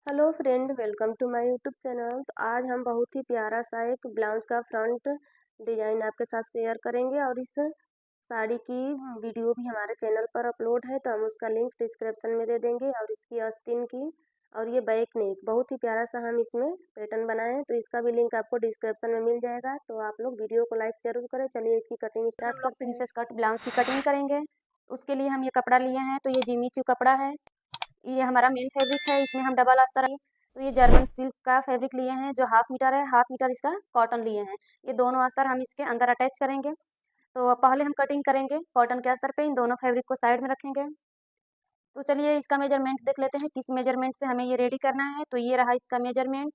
Hello friend, welcome to my YouTube channel. तो आज हम बहुत ही प्यारा सा एक ब्लाउज का फ्रंट डिजाइन आपके साथ शेयर करेंगे और इस साड़ी की वीडियो भी हमारे चैनल पर अपलोड है, तो हम उसका लिंक डिस्क्रिप्शन में दे देंगे। और इसकी आस्तीन की और ये बैक नेक बहुत ही प्यारा सा हम इसमें पैटर्न बनाए हैं, तो इसका भी लिंक आपको डिस्क्रिप्शन में मिल जाएगा। तो आप लोग वीडियो को लाइक जरूर करें। चलिए इसकी कटिंग हम स्टार्ट लोग करते हैं। प्रिंसेस कट ब्लाउज की कटिंग करेंगे। उसके लिए हम ये कपड़ा लिए हैं, तो ये जिमी चू कपड़ा है। ये हमारा मेन फैब्रिक है, इसमें हम डबल अस्तर है। तो ये जर्मन सिल्क का फैब्रिक लिए हैं जो हाफ मीटर है, हाफ मीटर इसका कॉटन लिए हैं। ये दोनों अस्तर हम इसके अंदर अटैच करेंगे। तो पहले हम कटिंग करेंगे कॉटन के अस्तर पे, इन दोनों फैब्रिक को साइड में रखेंगे। तो चलिए इसका मेजरमेंट देख लेते हैं, किस मेजरमेंट से हमें ये रेडी करना है। तो ये रहा इसका मेजरमेंट।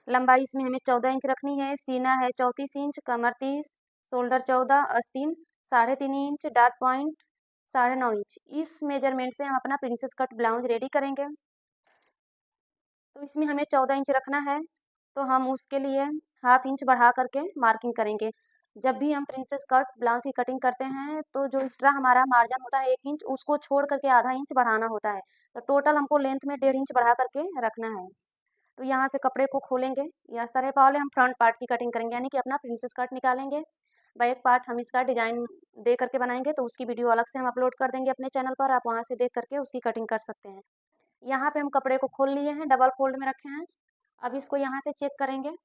लंबाई इसमें हमें 14 इंच रखनी है, सीना है 34 इंच, कमर 30, शोल्डर 14, आस्तीन 3.5 इंच, डार्ट पॉइंट 9.5 इंच। इस मेजरमेंट से हम अपना प्रिंसेस कट ब्लाउज रेडी करेंगे। तो इसमें हमें 14 इंच रखना है, तो हम उसके लिए हाफ इंच बढ़ा करके मार्किंग करेंगे। जब भी हम प्रिंसेस कट ब्लाउज की कटिंग करते हैं, तो जो एक्स्ट्रा हमारा मार्जिन होता है 1 इंच, उसको छोड़ करके आधा इंच बढ़ाना होता है। तो टोटल हमको लेंथ में 1.5 इंच बढ़ा करके रखना है। तो यहाँ से कपड़े को खोलेंगे, या इस तरह पहले हम फ्रंट पार्ट की कटिंग करेंगे, यानी कि अपना प्रिंसेस कट निकालेंगे। बैक पार्ट हम इसका डिजाइन दे करके बनाएंगे, तो उसकी वीडियो अलग से हम अपलोड कर देंगे अपने चैनल पर, आप वहाँ से देख करके उसकी कटिंग कर सकते हैं। यहाँ पे हम कपड़े को खोल लिए हैं, डबल फोल्ड में रखे हैं। अब इसको यहाँ से चेक करेंगे।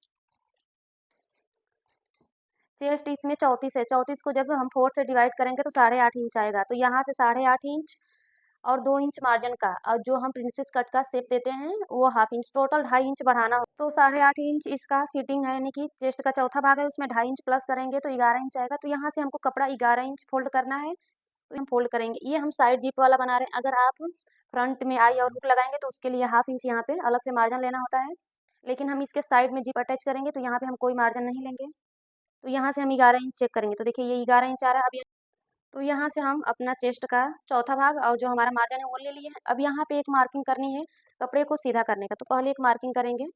चेस्ट इसमें 34 है, 34 को जब हम 4 से डिवाइड करेंगे तो 8.5 इंच आएगा। तो यहाँ से 8.5 इंच और 2 इंच मार्जिन का, और जो हम प्रिंसेस कट का शेप देते हैं वो हाफ इंच, टोटल 2.5 इंच बढ़ाना हो। तो 8.5 इंच इसका फिटिंग है, यानी कि चेस्ट का चौथा भाग है, उसमें 2.5 इंच प्लस करेंगे तो 11 इंच आएगा। तो यहाँ से हमको कपड़ा 11 इंच फोल्ड करना है, तो हम फोल्ड करेंगे। ये हम साइड जीप वाला बना रहे हैं। अगर आप फ्रंट में आई और हुक लगाएंगे तो उसके लिए हाफ इंच यहाँ पे अलग से मार्जिन लेना होता है, लेकिन हम इसके साइड में जीप अटैच करेंगे तो यहाँ पे हम कोई मार्जिन नहीं लेंगे। तो यहाँ से हम 11 इंच चेक करेंगे, तो देखिए ये 11 इंच आ रहा है। अब तो यहाँ से हम अपना चेस्ट का चौथा भाग और जो हमारा मार्जिन है वो ले लिए हैं। अब यहाँ पे एक मार्किंग करनी है कपड़े को सीधा करने का, तो पहले एक मार्किंग करेंगे।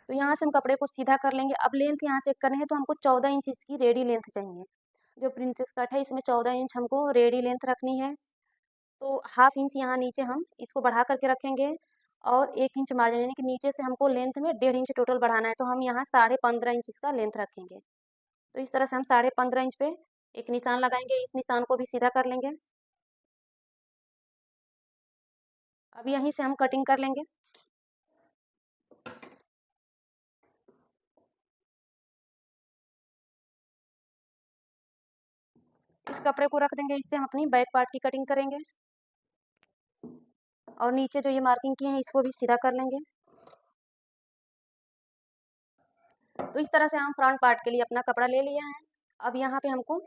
तो यहाँ से हम कपड़े को सीधा कर लेंगे। अब लेंथ यहाँ चेक करनी है, तो हमको 14 इंच इसकी रेडी लेंथ चाहिए। जो प्रिंसेस कट है इसमें 14 इंच हमको रेडी लेंथ रखनी है। तो हाफ इंच यहाँ नीचे हम इसको बढ़ा करके रखेंगे, और 1 इंच मार्जिन, यानी कि नीचे से हमको लेंथ में 1.5 इंच टोटल बढ़ाना है। तो हम यहाँ 15.5 इंच इसका लेंथ रखेंगे। तो इस तरह से हम 15.5 इंच पे एक निशान लगाएंगे, इस निशान को भी सीधा कर लेंगे। अब यहीं से हम कटिंग कर लेंगे। इस कपड़े को रख देंगे, इससे हम अपनी बैक पार्ट की कटिंग करेंगे। और नीचे जो ये मार्किंग की है इसको भी सीधा कर लेंगे। तो इस तरह से हम फ्रंट पार्ट के लिए अपना कपड़ा ले लिया है। अब यहाँ पे हमको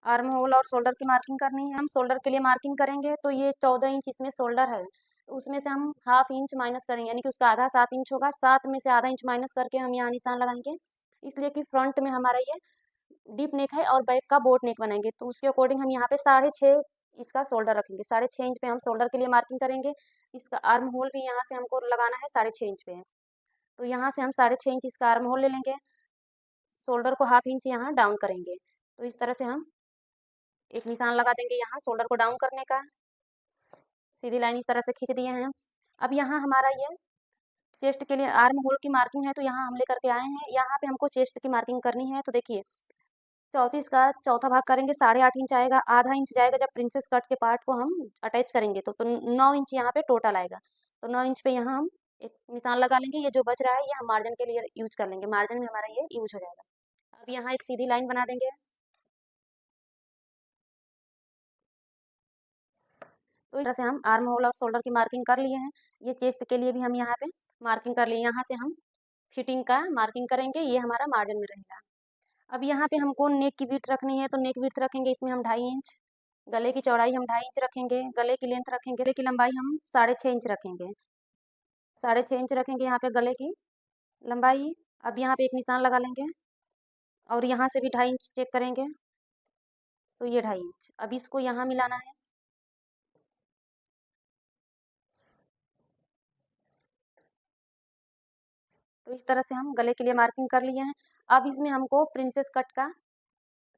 आर्म होल और शोल्डर की मार्किंग करनी है। हम शोल्डर के लिए मार्किंग करेंगे, तो ये 14 इंच इसमें शोल्डर है, तो उसमें से हम हाफ इंच माइनस करेंगे, यानी कि उसका आधा 7 इंच होगा। 7 में से आधा इंच माइनस करके हम यहाँ निशान लगाएंगे, इसलिए कि फ्रंट में हमारा ये डीप नेक है और बैक का बोट नेक बनाएंगे। तो उसके अकॉर्डिंग हम यहाँ पे 6.5 इसका शोल्डर रखेंगे। 6.5 इंच पे हम शोल्डर के लिए मार्किंग करेंगे। इसका आर्म होल भी यहाँ से हमको लगाना है 6.5 इंच पे। तो यहाँ से हम 6.5 इंच इसका आर्म होल ले लेंगे, शोल्डर को हाफ इंच यहाँ डाउन करेंगे। तो इस तरह से हम एक निशान लगा देंगे यहाँ शोल्डर को डाउन करने का। सीधी लाइन इस तरह से खींच दिए हैं। अब यहाँ हमारा ये चेस्ट के लिए आर्म होल की मार्किंग है, तो यहाँ हम लेकर के आए हैं। यहाँ पे हमको चेस्ट की मार्किंग करनी है। तो देखिए 34 का चौथा भाग करेंगे, 8.5 इंच आएगा, आधा इंच जाएगा जब प्रिंसेस कट के पार्ट को हम अटैच करेंगे, तो 9 इंच यहाँ पे टोटल आएगा। तो 9 इंच पे यहाँ हम एक निशान लगा लेंगे। ये जो बच रहा है ये हम मार्जिन के लिए यूज कर लेंगे, मार्जिन में हमारा ये यूज हो जाएगा। अब यहाँ एक सीधी लाइन बना देंगे। तो इस तरह से हम आर्म होल और शोल्डर की मार्किंग कर लिए हैं। ये चेस्ट के लिए भी हम यहाँ पे मार्किंग कर लिए। यहाँ से हम फिटिंग का मार्किंग करेंगे, ये हमारा मार्जिन में रहेगा। अब यहाँ पे हमको नेक की विड्थ रखनी है, तो नेक विड्थ रखेंगे इसमें हम 2.5 इंच। गले की चौड़ाई हम 2.5 इंच रखेंगे। गले की लेंथ रखेंगे, गले की लंबाई हम 6.5 इंच रखेंगे। 6.5 इंच रखेंगे यहाँ पे गले की लंबाई। अब यहाँ पे एक निशान लगा लेंगे, और यहाँ से भी 2.5 इंच चेक करेंगे, तो ये 2.5 इंच। अब इसको यहाँ मिलाना है। तो इस तरह से हम गले के लिए मार्किंग कर लिए हैं। अब इसमें हमको प्रिंसेस कट का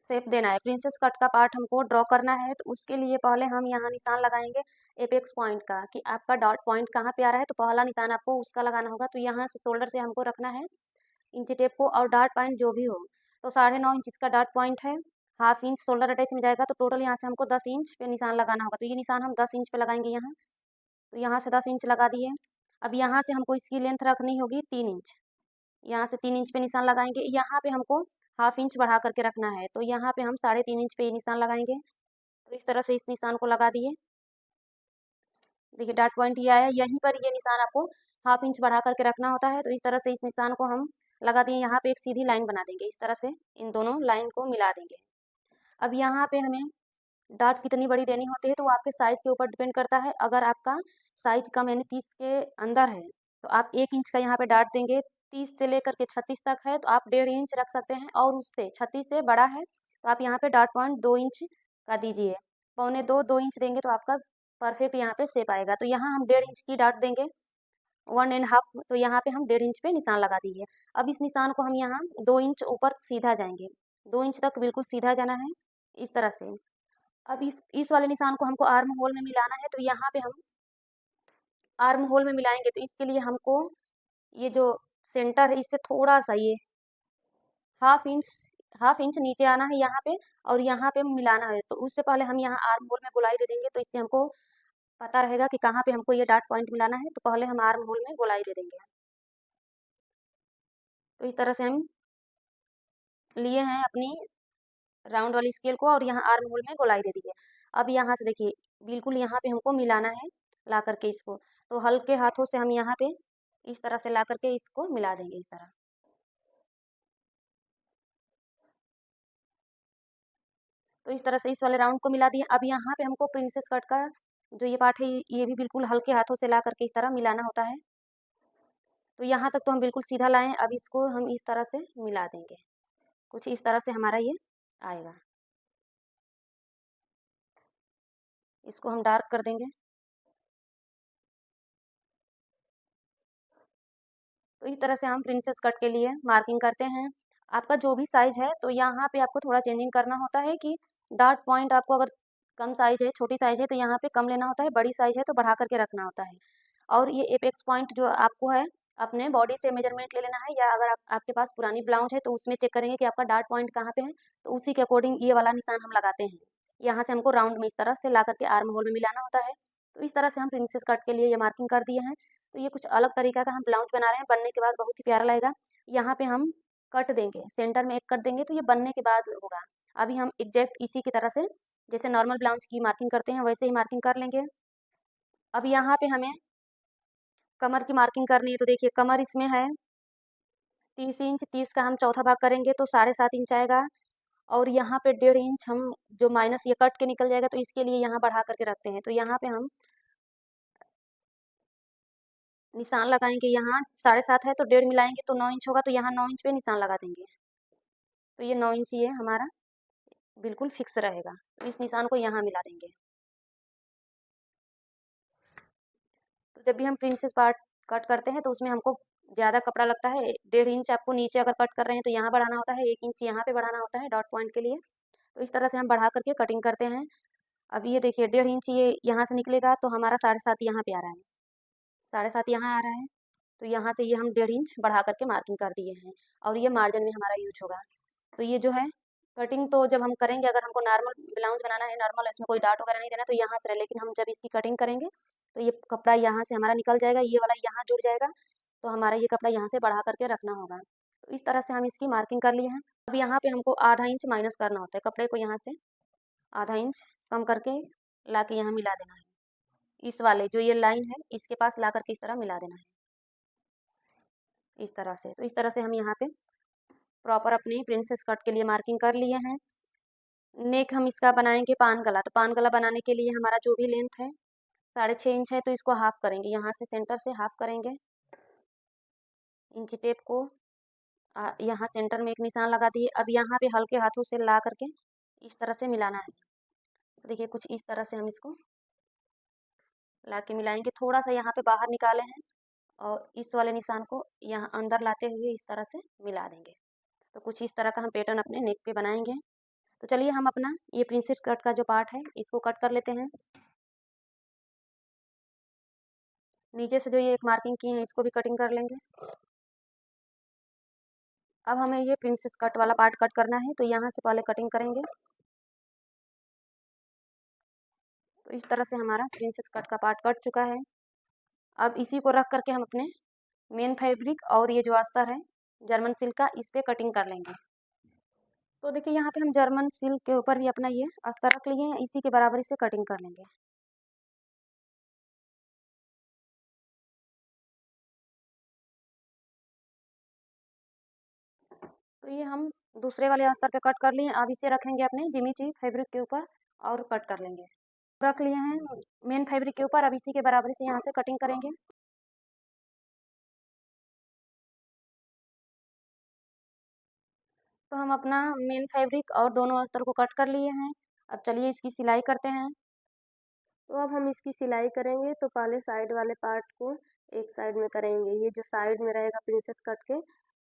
शेप देना है, प्रिंसेस कट का पार्ट हमको ड्रॉ करना है, तो उसके लिए पहले हम यहाँ निशान लगाएंगे एपेक्स पॉइंट का, कि आपका डॉट पॉइंट कहाँ पे आ रहा है। तो पहला निशान आपको उसका लगाना होगा। तो यहाँ से शोल्डर से हमको रखना है इंची टेप को, और डॉट पॉइंट जो भी हो। तो 9.5 इंच इसका डॉट पॉइंट है, हाफ इंच शोल्डर अटैच में जाएगा। तो टोटल यहाँ से हमको 10 इंच पे निशान लगाना होगा। तो ये निशान हम 10 इंच पे लगाएंगे यहाँ। तो यहाँ से 10 इंच लगा दिए। अब यहाँ से हमको इसकी लेंथ रखनी होगी 3 इंच। यहाँ से 3 इंच पे निशान लगाएंगे। यहाँ पे हमको हाफ इंच बढ़ा करके रखना है। तो यहाँ पे हम 3.5 इंच पे ये निशान लगाएंगे। तो इस तरह से इस निशान को लगा दिए। देखिए डॉट पॉइंट ये आया, यहीं पर ये निशान आपको हाफ इंच बढ़ा करके रखना होता है। तो इस तरह से इस निशान को हम लगा दिए। यहाँ पे एक सीधी लाइन बना देंगे, इस तरह से इन दोनों लाइन को मिला देंगे। अब यहाँ पे हमें डार्ट कितनी बड़ी देनी होती है तो वो आपके साइज़ के ऊपर डिपेंड करता है। अगर आपका साइज कम यानी 30 के अंदर है तो आप 1 इंच का यहाँ पे डार्ट देंगे। 30 से लेकर के 36 तक है तो आप 1.5 इंच रख सकते हैं, और उससे 36 से बड़ा है तो आप यहाँ पे डार्ट पॉइंट 2 इंच का दीजिए। 2.25 इंच देंगे तो आपका परफेक्ट यहाँ पे शेप आएगा। तो यहाँ हम 1.5 इंच की डार्ट देंगे, 1.5। तो यहाँ पे हम 1.5 इंच पे निशान लगा दीजिए। अब इस निशान को हम यहाँ 2 इंच ऊपर सीधा जाएंगे, 2 इंच तक बिल्कुल सीधा जाना है इस तरह से। अब इस वाले निशान को हमको आर्म होल में मिलाना है। तो यहाँ पे हम आर्म होल में मिलाएंगे। तो इसके लिए हमको ये जो सेंटर है इससे थोड़ा सा ये हाफ इंच नीचे आना है यहाँ पे, और यहाँ पे मिलाना है। तो उससे पहले हम यहाँ आर्म होल में गोलाई दे देंगे। तो इससे हमको पता रहेगा कि कहाँ पे हमको ये डॉट पॉइंट मिलाना है। तो पहले हम आर्म होल में गोलाई दे देंगे। तो इस तरह से हम लिए हैं अपनी राउंड वाली स्केल को, और यहाँ आर्म होल में गोलाई दे दीजिए। अब यहाँ से देखिए बिल्कुल यहाँ पे हमको मिलाना है ला करके इसको। तो हल्के हाथों से हम यहाँ पे इस तरह से ला करके इसको मिला देंगे इस तरह। तो इस तरह से इस वाले राउंड को मिला दिए। अब यहाँ पे हमको प्रिंसेस कट का जो ये पार्ट है ये भी बिल्कुल हल्के हाथों से ला करके इस तरह मिलाना होता है। तो यहाँ तक तो हम बिल्कुल सीधा लाएं। अब इसको हम इस तरह से मिला देंगे, कुछ इस तरह से हमारा ये आएगा। इसको हम डार्क कर देंगे। तो इस तरह से हम प्रिंसेस कट के लिए मार्किंग करते हैं। आपका जो भी साइज है तो यहाँ पे आपको थोड़ा चेंजिंग करना होता है, कि डॉट पॉइंट आपको अगर कम साइज है, छोटी साइज है, तो यहाँ पे कम लेना होता है, बड़ी साइज है तो बढ़ा करके रखना होता है। और ये एपेक्स पॉइंट जो आपको है अपने बॉडी से मेजरमेंट ले लेना है, या अगर आपके पास पुरानी ब्लाउज है तो उसमें चेक करेंगे कि आपका डॉट पॉइंट कहाँ पे है। तो उसी के अकॉर्डिंग ये वाला निशान हम लगाते हैं। यहाँ से हमको राउंड में इस तरह से ला करके आर्म होल में मिलाना होता है। तो इस तरह से हम प्रिंसेस कट के लिए ये मार्किंग कर दिए हैं। तो ये कुछ अलग तरीका का हम ब्लाउज बना रहे हैं, बनने के बाद बहुत ही प्यारा लगेगा। यहाँ पे हम कट देंगे, सेंटर में एक कट देंगे, तो ये बनने के बाद होगा। अभी हम एग्जैक्ट इसी की तरह से जैसे नॉर्मल ब्लाउज की मार्किंग करते हैं वैसे ही मार्किंग कर लेंगे। अब यहाँ पे हमें कमर की मार्किंग करनी है। तो देखिए कमर इसमें है 30 इंच, 30 का हम चौथा भाग करेंगे तो 7.5 इंच आएगा। और यहाँ पे 1.5 इंच हम जो माइनस ये कट के निकल जाएगा, तो इसके लिए यहाँ बढ़ा करके रखते हैं। तो यहाँ पे हम निशान लगाएंगे। यहाँ 7.5 है तो 1.5 मिलाएंगे तो 9 इंच होगा। तो यहाँ 9 इंच पे निशान लगा देंगे। तो ये 9 इंच ये हमारा बिल्कुल फिक्स रहेगा। तो इस निशान को यहाँ मिला देंगे। तो जब भी हम प्रिंसेस पार्ट कट करते हैं तो उसमें हमको ज़्यादा कपड़ा लगता है। 1.5 इंच आपको नीचे अगर कट कर रहे हैं तो यहाँ बढ़ाना होता है, 1 इंच यहाँ पे बढ़ाना होता है डॉट पॉइंट के लिए। तो इस तरह से हम बढ़ा करके कटिंग करते हैं। अब ये देखिए 1.5 इंच ये यहाँ से निकलेगा तो हमारा 7.5 यहाँ पे आ रहा है, 7.5 यहाँ आ रहा है। तो यहाँ से ये हम 1.5 इंच बढ़ा करके मार्किंग कर दिए हैं, और ये मार्जिन में हमारा यूज होगा। तो ये जो है कटिंग तो जब हम करेंगे, अगर हमको नॉर्मल ब्लाउज बनाना है, नॉर्मल इसमें कोई डाट वगैरह नहीं देना, तो यहाँ से लेकिन हम जब इसकी कटिंग करेंगे तो ये कपड़ा यहाँ से हमारा निकल जाएगा, ये वाला यहाँ जुड़ जाएगा। तो हमारा ये कपड़ा यहाँ से बढ़ा करके रखना होगा। तो इस तरह से हम इसकी मार्किंग कर लिए हैं। अब यहाँ पे हमको आधा इंच माइनस करना होता है, कपड़े को यहाँ से आधा इंच कम करके ला के यहाँ मिला देना है। इस वाले जो ये लाइन है इसके पास ला करके इस तरह मिला देना है, इस तरह से। तो इस तरह से हम यहाँ पे प्रॉपर अपनी प्रिंसेस कट के लिए मार्किंग कर लिए हैं। नेक हम इसका बनाएंगे पान गला। तो पान गला बनाने के लिए हमारा जो भी लेंथ है 6.5 इंच है, तो इसको हाफ करेंगे, यहाँ से सेंटर से हाफ करेंगे। इंची टेप को यहाँ सेंटर में एक निशान लगा दिए। अब यहाँ पे हल्के हाथों से ला करके इस तरह से मिलाना है। तो देखिए कुछ इस तरह से हम इसको ला के मिलाएंगे। थोड़ा सा यहाँ पे बाहर निकाले हैं और इस वाले निशान को यहाँ अंदर लाते हुए इस तरह से मिला देंगे। तो कुछ इस तरह का हम पैटर्न अपने नेक पे बनाएंगे। तो चलिए हम अपना ये प्रिंसेस कट का जो पार्ट है इसको कट कर लेते हैं। नीचे से जो ये एक मार्किंग की है इसको भी कटिंग कर लेंगे। अब हमें ये प्रिंसेस कट वाला पार्ट कट करना है, तो यहाँ से पहले कटिंग करेंगे। तो इस तरह से हमारा प्रिंसेस कट का पार्ट कट चुका है। अब इसी को रख करके हम अपने मेन फैब्रिक और ये जो अस्तर है जर्मन सिल्क का, इस पे कटिंग कर लेंगे। तो देखिए यहाँ पे हम जर्मन सिल्क के ऊपर भी अपना ये अस्तर रख लिए हैं, इसी के बराबरी से कटिंग कर लेंगे। तो ये हम दूसरे वाले अस्तर पे कट कर लिए। अब इसे रखेंगे अपने जिमी चू फैब्रिक के ऊपर और कट कर लेंगे। रख लिए हैं मेन फैब्रिक के ऊपर, अब इसी के बराबरी से यहाँ से कटिंग करेंगे। तो हम अपना मेन फैब्रिक और दोनों अस्तर को कट कर लिए हैं। अब चलिए इसकी सिलाई करते हैं। तो अब हम इसकी सिलाई करेंगे। तो पहले साइड वाले पार्ट को एक साइड में करेंगे। ये जो साइड में रहेगा प्रिंसेस कट के,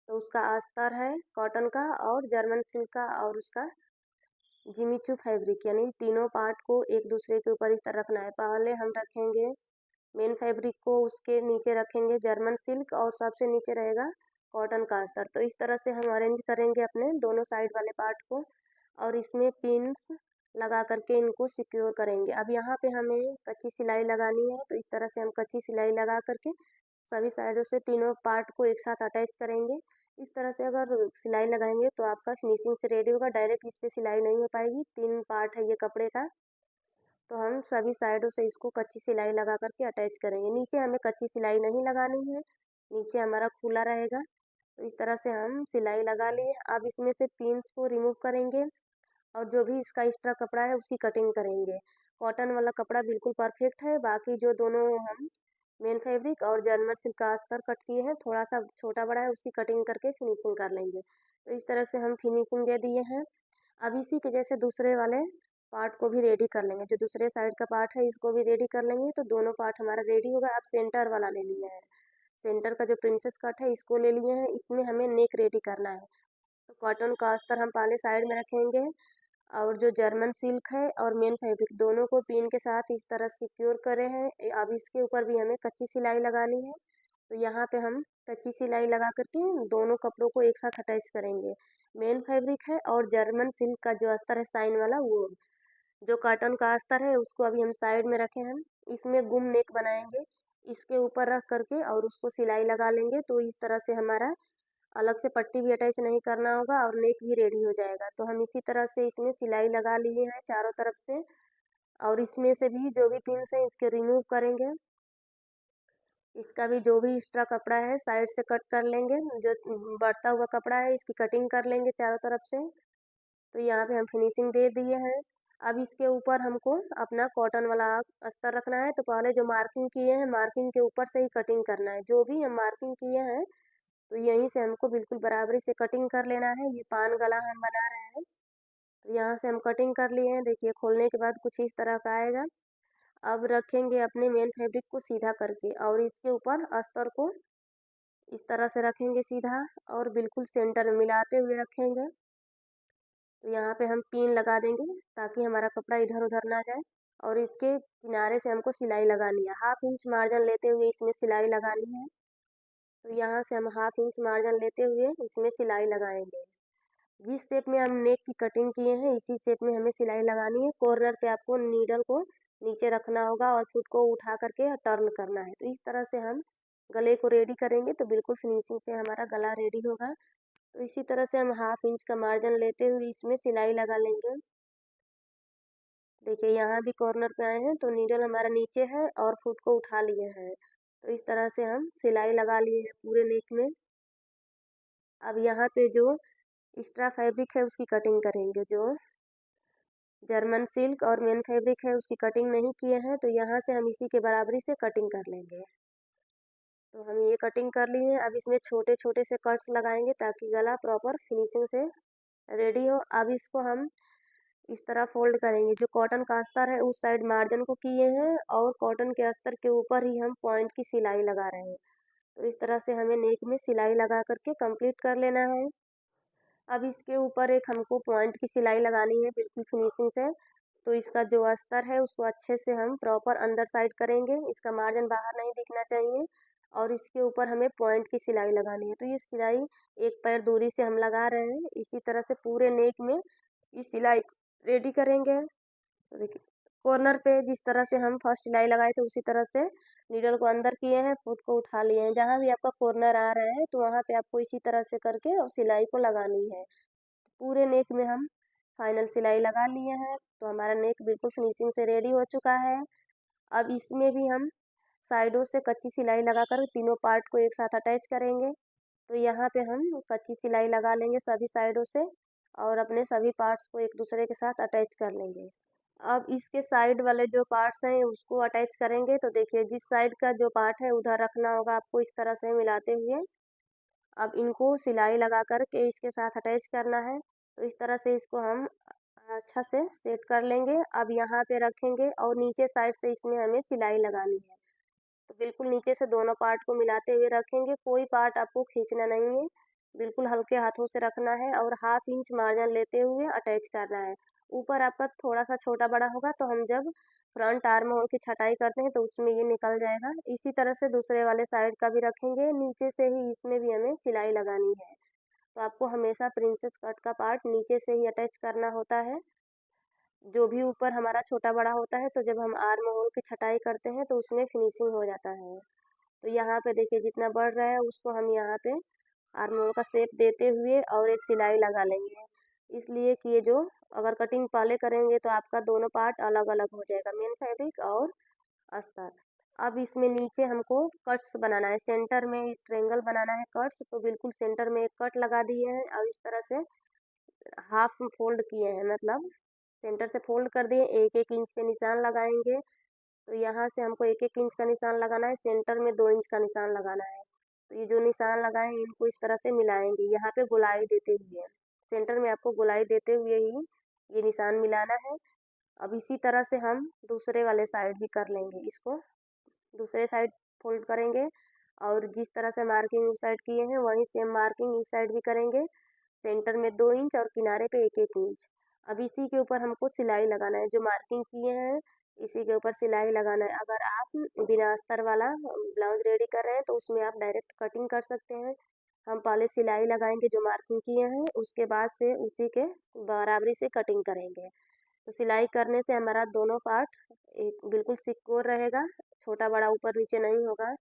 तो उसका अस्तर है कॉटन का और जर्मन सिल्क का और उसका जिमीचू फैब्रिक, यानी तीनों पार्ट को एक दूसरे के ऊपर इस तरह रखना है। पहले हम रखेंगे मेन फैब्रिक को, उसके नीचे रखेंगे जर्मन सिल्क और सबसे नीचे रहेगा कॉटन का अस्तर। तो इस तरह से हम अरेंज करेंगे अपने दोनों साइड वाले पार्ट को और इसमें पिन्स लगा करके इनको सिक्योर करेंगे। अब यहाँ पे हमें कच्ची सिलाई लगानी है, तो इस तरह से हम कच्ची सिलाई लगा करके सभी साइडों से तीनों पार्ट को एक साथ अटैच करेंगे। इस तरह से अगर सिलाई लगाएंगे तो आपका फिनिशिंग से रेडी होगा, डायरेक्ट इस पर सिलाई नहीं हो पाएगी। 3 पार्ट है ये कपड़े का, तो हम सभी साइडों से इसको कच्ची सिलाई लगा करके अटैच करेंगे। नीचे हमें कच्ची सिलाई नहीं लगानी है, नीचे हमारा खुला रहेगा। तो इस तरह से हम सिलाई लगा लिए। अब इसमें से पिन्स को रिमूव करेंगे और जो भी इसका एक्स्ट्रा कपड़ा है उसकी कटिंग करेंगे। कॉटन वाला कपड़ा बिल्कुल परफेक्ट है, बाकी जो दोनों हम मेन फैब्रिक और जर्मन सिल्क का अस्तर कट किए हैं थोड़ा सा छोटा बड़ा है, उसकी कटिंग करके फिनिशिंग कर लेंगे। तो इस तरह से हम फिनिशिंग दे दिए हैं। अब इसी के जैसे दूसरे वाले पार्ट को भी रेडी कर लेंगे। जो दूसरे साइड का पार्ट है इसको भी रेडी कर लेंगे। तो दोनों पार्ट हमारा रेडी होगा। अब सेंटर वाला ले लिया है, सेंटर का जो प्रिंसेस कट है इसको ले लिए हैं। इसमें हमें नेक रेडी करना है। तो कॉटन का अस्तर हम पहले साइड में रखेंगे और जो जर्मन सिल्क है और मेन फैब्रिक दोनों को पिन के साथ इस तरह सिक्योर करे हैं। अब इसके ऊपर भी हमें कच्ची सिलाई लगानी है। तो यहाँ पे हम कच्ची सिलाई लगा करके दोनों कपड़ों को एक साथ अटैच करेंगे। मेन फैब्रिक है और जर्मन सिल्क का जो अस्तर है साइन वाला, वो जो कॉटन का अस्तर है उसको अभी हम साइड में रखे हैं। इसमें गुम नेक बनाएंगे, इसके ऊपर रख करके और उसको सिलाई लगा लेंगे। तो इस तरह से हमारा अलग से पट्टी भी अटैच नहीं करना होगा और नेक भी रेडी हो जाएगा। तो हम इसी तरह से इसमें सिलाई लगा लिए हैं चारों तरफ से और इसमें से भी जो भी पिन्स हैं इसके रिमूव करेंगे। इसका भी जो भी एक्स्ट्रा कपड़ा है साइड से कट कर लेंगे। जो बढ़ता हुआ कपड़ा है इसकी कटिंग कर लेंगे चारों तरफ से। तो यहाँ पे हम फिनिशिंग दे दिए हैं। अब इसके ऊपर हमको अपना कॉटन वाला अस्तर रखना है। तो पहले जो मार्किंग किए हैं मार्किंग के ऊपर से ही कटिंग करना है। जो भी हम मार्किंग किए हैं तो यहीं से हमको बिल्कुल बराबरी से कटिंग कर लेना है। ये पान गला हम बना रहे हैं, तो यहाँ से हम कटिंग कर लिए हैं। देखिए खोलने के बाद कुछ इस तरह का आएगा। अब रखेंगे अपने मेन फैब्रिक को सीधा करके और इसके ऊपर अस्तर को इस तरह से रखेंगे सीधा और बिल्कुल सेंटर में मिलाते हुए रखेंगे। तो यहाँ पे हम पिन लगा देंगे ताकि हमारा कपड़ा इधर उधर ना जाए। और इसके किनारे से हमको सिलाई लगानी है, 1/2 इंच मार्जिन लेते हुए इसमें सिलाई लगानी है। तो यहाँ से हम 1/2 इंच मार्जिन लेते हुए इसमें सिलाई लगाएंगे। जिस शेप में हम नेक की कटिंग किए हैं इसी शेप में हमें सिलाई लगानी है। कॉर्नर पे आपको नीडल को नीचे रखना होगा और फुट को उठा करके टर्न करना है। तो इस तरह से हम गले को रेडी करेंगे तो बिल्कुल फिनिशिंग से हमारा गला रेडी होगा। तो इसी तरह से हम 1/2 इंच का मार्जिन लेते हुए इसमें सिलाई लगा लेंगे। देखिए यहाँ भी कॉर्नर पे आए हैं तो नीडल हमारा नीचे है और फुट को उठा लिए हैं। तो इस तरह से हम सिलाई लगा लिए हैं पूरे नेक में। अब यहाँ पे जो एक्स्ट्रा फैब्रिक है उसकी कटिंग करेंगे। जो जर्मन सिल्क और मेन फैब्रिक है उसकी कटिंग नहीं किए हैं, तो यहाँ से हम इसी के बराबरी से कटिंग कर लेंगे। तो हम ये कटिंग कर लिए हैं। अब इसमें छोटे छोटे से कट्स लगाएंगे ताकि गला प्रॉपर फिनिशिंग से रेडी हो। अब इसको हम इस तरह फोल्ड करेंगे। जो कॉटन का अस्तर है उस साइड मार्जिन को किए हैं और कॉटन के अस्तर के ऊपर ही हम पॉइंट की सिलाई लगा रहे हैं। तो इस तरह से हमें नेक में सिलाई लगा करके कंप्लीट कर लेना है। अब इसके ऊपर एक हमको पॉइंट की सिलाई लगानी है बिल्कुल फिनिशिंग से। तो इसका जो अस्तर है उसको अच्छे से हम प्रॉपर अंदर साइड करेंगे, इसका मार्जिन बाहर नहीं दिखना चाहिए। और इसके ऊपर हमें पॉइंट की सिलाई लगानी है। तो ये सिलाई एक पैर दूरी से हम लगा रहे हैं। इसी तरह से पूरे नेक में इस सिलाई रेडी करेंगे। तो देखिए कॉर्नर पे जिस तरह से हम फर्स्ट सिलाई लगाए थे उसी तरह से नीडल को अंदर किए हैं, फुट को उठा लिए हैं। जहाँ भी आपका कॉर्नर आ रहा है तो वहाँ पे आपको इसी तरह से करके और सिलाई को लगानी है। पूरे नेक में हम फाइनल सिलाई लगा लिए हैं। तो हमारा नेक बिल्कुल फिनिशिंग से रेडी हो चुका है। अब इसमें भी हम साइडों से कच्ची सिलाई लगाकर तीनों पार्ट को एक साथ अटैच करेंगे। तो यहाँ पे हम कच्ची सिलाई लगा लेंगे सभी साइडों से और अपने सभी पार्ट्स को एक दूसरे के साथ अटैच कर लेंगे। अब इसके साइड वाले जो पार्ट्स हैं उसको अटैच करेंगे। तो देखिए जिस साइड का जो पार्ट है उधर रखना होगा आपको इस तरह से मिलाते हुए। अब इनको सिलाई लगा कर के इसके साथ अटैच करना है। तो इस तरह से इसको हम अच्छा से सेट कर लेंगे। अब यहाँ पे रखेंगे और नीचे साइड से इसमें हमें सिलाई लगानी है। तो बिल्कुल नीचे से दोनों पार्ट को मिलाते हुए रखेंगे, कोई पार्ट आपको खींचना नहीं है, बिल्कुल हल्के हाथों से रखना है और 1/2 इंच मार्जिन लेते हुए अटैच करना है। ऊपर आपका थोड़ा सा छोटा बड़ा होगा तो हम जब फ्रंट आर्म होल की छटाई करते हैं तो उसमें ये निकल जाएगा। इसी तरह से दूसरे वाले साइड का भी रखेंगे, नीचे से ही इसमें भी हमें सिलाई लगानी है। तो आपको हमेशा प्रिंसेस कट का पार्ट नीचे से ही अटैच करना होता है। जो भी ऊपर हमारा छोटा बड़ा होता है तो जब हम आर्म होल की छटाई करते हैं तो उसमें फिनिशिंग हो जाता है। तो यहाँ पे देखिए जितना बढ़ रहा है उसको हम यहाँ पे आर्म होल का शेप देते हुए और एक सिलाई लगा लेंगे। इसलिए कि ये जो अगर कटिंग पहले करेंगे तो आपका दोनों पार्ट अलग अलग हो जाएगा, मेन फैब्रिक और अस्तर। अब इसमें नीचे हमको कट्स बनाना है, सेंटर में ट्रेंगल बनाना है कट्स। तो बिल्कुल सेंटर में एक कट लगा दिए हैं और इस तरह से हाफ फोल्ड किए हैं, मतलब सेंटर से फोल्ड कर दिए, एक एक इंच के निशान लगाएंगे। तो यहाँ से हमको एक एक इंच का निशान लगाना है, सेंटर में 2 इंच का निशान लगाना है। तो ये जो निशान लगाए हैं इनको इस तरह से मिलाएंगे यहाँ पे गोलाई देते हुए। सेंटर में आपको गोलाई देते हुए ही ये निशान मिलाना है। अब इसी तरह से हम दूसरे वाले साइड भी कर लेंगे इसको। दूसरे साइड फोल्ड करेंगे और जिस तरह से मार्किंग उस साइड किए हैं वही सेम मार्किंग इस साइड भी करेंगे। सेंटर में 2 इंच और किनारे पे एक एक इंच। अब इसी के ऊपर हमको सिलाई लगाना है, जो मार्किंग किए हैं इसी के ऊपर सिलाई लगाना है। अगर आप बिना अस्तर वाला ब्लाउज रेडी कर रहे हैं तो उसमें आप डायरेक्ट कटिंग कर सकते हैं। हम पहले सिलाई लगाएंगे जो मार्किंग किए हैं, उसके बाद से उसी के बराबरी से कटिंग करेंगे। तो सिलाई करने से हमारा दोनों पार्ट एक बिल्कुल सिक्योर रहेगा, छोटा बड़ा ऊपर नीचे नहीं होगा।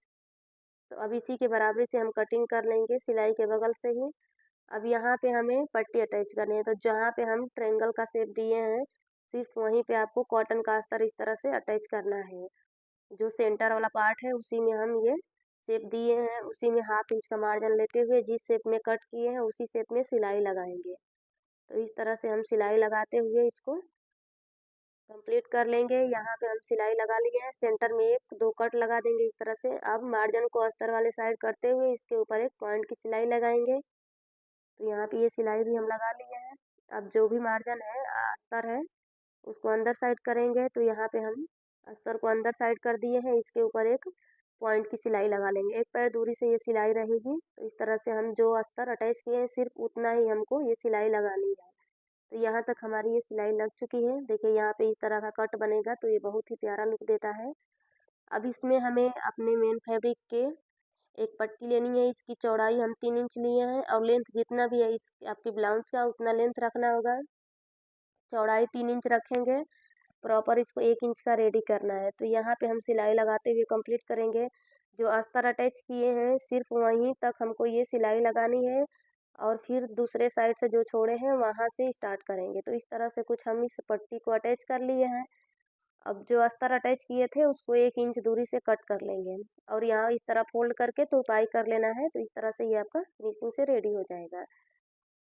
तो अब इसी के बराबरी से हम कटिंग कर लेंगे सिलाई के बगल से ही। अब यहाँ पे हमें पट्टी अटैच करनी है। तो जहाँ पे हम ट्रायंगल का शेप दिए हैं सिर्फ वहीं पे आपको कॉटन का अस्तर इस तरह से अटैच करना है। जो सेंटर वाला पार्ट है उसी में हम ये शेप दिए हैं, उसी में 1/2 इंच का मार्जिन लेते हुए जिस शेप में कट किए हैं उसी शेप में सिलाई लगाएंगे। तो इस तरह से हम सिलाई लगाते हुए इसको कंप्लीट कर लेंगे। यहाँ पे हम सिलाई लगा लिए हैं, सेंटर में एक दो कट लगा देंगे इस तरह से। अब मार्जिन को अस्तर वाले साइड करते हुए इसके ऊपर एक पॉइंट की सिलाई लगाएंगे। तो यहाँ पे ये सिलाई भी हम लगा लिए हैं। अब जो भी मार्जिन है अस्तर है उसको अंदर साइड करेंगे। तो यहाँ पे हम अस्तर को अंदर साइड कर दिए हैं, इसके ऊपर एक पॉइंट की सिलाई लगा लेंगे। एक पैर दूरी से ये सिलाई रहेगी। तो इस तरह से हम जो अस्तर अटैच किए हैं सिर्फ उतना ही हमको ये सिलाई लगानी है। तो यहाँ तक हमारी ये सिलाई लग चुकी है। देखिए यहाँ पे इस तरह का कट बनेगा तो ये बहुत ही प्यारा लुक देता है। अब इसमें हमें अपने मेन फैब्रिक के एक पट्टी लेनी है। इसकी चौड़ाई हम 3 इंच लिए हैं और लेंथ जितना भी है इस आपके ब्लाउज का उतना लेंथ रखना होगा। चौड़ाई 3 इंच रखेंगे, प्रॉपर इसको 1 इंच का रेडी करना है। तो यहाँ पे हम सिलाई लगाते हुए कंप्लीट करेंगे। जो अस्तर अटैच किए हैं सिर्फ वहीं तक हमको ये सिलाई लगानी है और फिर दूसरे साइड से जो छोड़े हैं वहाँ से स्टार्ट करेंगे। तो इस तरह से कुछ हम इस पट्टी को अटैच कर लिए हैं। अब जो अस्तर अटैच किए थे उसको 1 इंच दूरी से कट कर लेंगे और यहाँ इस तरह फोल्ड करके तुरपाई कर लेना है। तो इस तरह से ये आपका फिनिशिंग से रेडी हो जाएगा।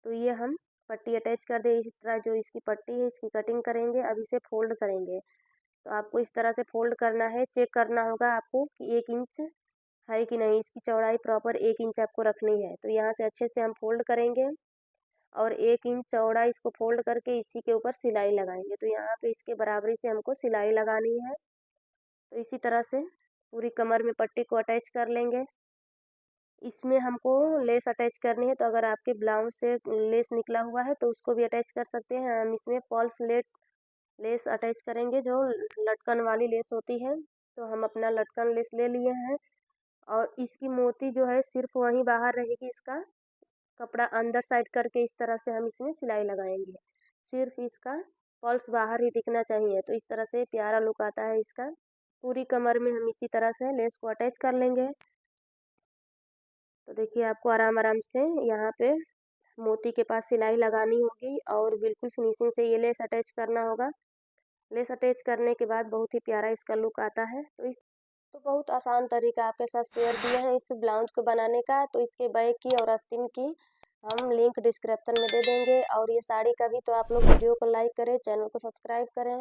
तो ये हम पट्टी अटैच कर दे, इस तरह जो इसकी पट्टी है इसकी कटिंग करेंगे। अब इसे फोल्ड करेंगे। तो आपको इस तरह से फोल्ड करना है, चेक करना होगा आपको कि 1 इंच है कि नहीं, इसकी चौड़ाई प्रॉपर 1 इंच आपको रखनी है। तो यहाँ से अच्छे से हम फोल्ड करेंगे और 1 इंच चौड़ा इसको फोल्ड करके इसी के ऊपर सिलाई लगाएंगे। तो यहाँ पे इसके बराबरी से हमको सिलाई लगानी है। तो इसी तरह से पूरी कमर में पट्टी को अटैच कर लेंगे। इसमें हमको लेस अटैच करनी है, तो अगर आपके ब्लाउज से लेस निकला हुआ है तो उसको भी अटैच कर सकते हैं। हम इसमें फॉल्स लेस अटैच करेंगे, जो लटकन वाली लेस होती है। तो हम अपना लटकन लेस ले लिए हैं और इसकी मोती जो है सिर्फ वहीं बाहर रहेगी, इसका कपड़ा अंदर साइड करके इस तरह से हम इसमें सिलाई लगाएंगे। सिर्फ इसका फॉल्स बाहर ही दिखना चाहिए, तो इस तरह से प्यारा लुक आता है इसका। पूरी कमर में हम इसी तरह से लेस को अटैच कर लेंगे। तो देखिए आपको आराम आराम से यहाँ पे मोती के पास सिलाई लगानी होगी और बिल्कुल फिनिशिंग से ये लेस अटैच करना होगा। लेस अटैच करने के बाद बहुत ही प्यारा इसका लुक आता है। तो बहुत आसान तरीका आपके साथ शेयर किए हैं इस ब्लाउज को बनाने का। तो इसके बैक की और आस्तीन की हम लिंक डिस्क्रिप्शन में दे देंगे। और ये साड़ी का भी, तो आप लोग वीडियो को लाइक करें, चैनल को सब्सक्राइब करें।